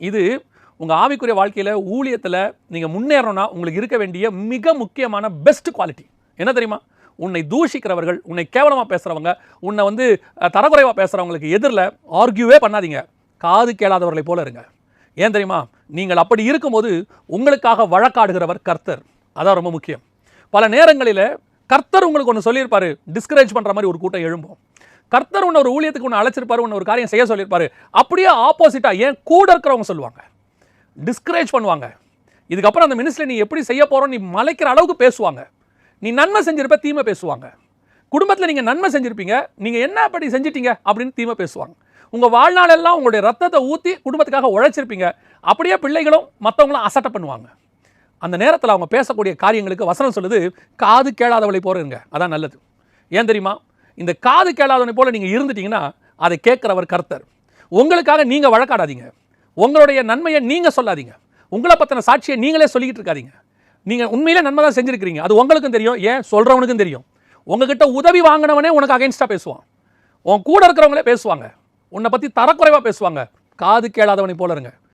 இது உங்கள் ஆவிக்குரிய வாழ்க்கையில் ஊழியத்தில் நீங்கள் முன்னேறணும்னா உங்களுக்கு இருக்க வேண்டிய மிக முக்கியமான பெஸ்ட் குவாலிட்டி என்ன தெரியுமா? உன்னை தூஷிக்கிறவர்கள், உன்னை கேவலமாக பேசுகிறவங்க, உன்னை தரக்குறைவாக பேசுகிறவங்களுக்கு எதிரில் ஆர்கியூவே பண்ணாதீங்க. காது கேளாதவர்களை போல இருங்க. ஏன் தெரியுமா? நீங்கள் அப்படி இருக்கும்போது உங்களுக்காக வழக்காடுகிறவர் கர்த்தர். அதான் ரொம்ப முக்கியம். பல நேரங்களில் கர்த்தர் உங்களுக்கு ஒன்று சொல்லியிருப்பாரு, டிஸ்கரேஜ் பண்ணுற மாதிரி ஒரு கூட்டம் எழும்பும். கர்த்தர் உன்னை ஒரு ஊழியத்துக்கு ஒன்று அழைச்சிருப்பாரு, உன்னை ஒரு காரியம் செய்ய சொல்லியிருப்பாரு. அப்படியே ஆப்போசிட்டாக ஏன் கூட இருக்கிறவங்க சொல்லுவாங்க, டிஸ்கரேஜ் பண்ணுவாங்க. இதுக்கப்புறம் அந்த மினிஸ்ட்ரியில் நீ எப்படி செய்ய போகிறோம் நீ மலைக்கிற அளவுக்கு பேசுவாங்க. நீ நன்மை செஞ்சிருப்ப, தீமை பேசுவாங்க. குடும்பத்தில் நீங்கள் நன்மை செஞ்சுருப்பீங்க, நீங்கள் என்ன அப்படி செஞ்சிட்டீங்க அப்படின்னு தீமை பேசுவாங்க. உங்கள் வாழ்நாளெல்லாம் உங்களுடைய ரத்தத்தை ஊற்றி குடும்பத்துக்காக உழைச்சிருப்பீங்க, அப்படியே பிள்ளைகளும் மற்றவங்களும் அசட்டை பண்ணுவாங்க. அந்த நேரத்தில் அவங்க பேசக்கூடிய காரியங்களுக்கு வசனம் சொல்லுது, காது கேளாதவளை போல இருங்க. அதான் நல்லது. ஏன் தெரியுமா? இந்த காது கேளாதவனை போல நீங்கள் இருந்துட்டீங்கன்னா அதை கேட்குறவர் கர்த்தர். உங்களுக்காக நீங்கள் வழக்காடாதீங்க, உங்களுடைய நன்மையை நீங்கள் சொல்லாதீங்க, உங்களை பற்றின சாட்சியை நீங்களே சொல்லிக்கிட்டு இருக்காதீங்க. நீங்கள் உண்மையிலே நன்மை தான் செஞ்சுருக்கிறீங்க, அது உங்களுக்கும் தெரியும், ஏன் சொல்கிறவனுக்கும் தெரியும். உங்ககிட்ட உதவி வாங்கினவனே உனக்கு அகைன்ஸ்டாக பேசுவான், உன் கூட இருக்கிறவங்களே பேசுவாங்க, உன்னை பற்றி தரக்குறைவாக பேசுவாங்க. காது கேளாதவனை போல இருங்க.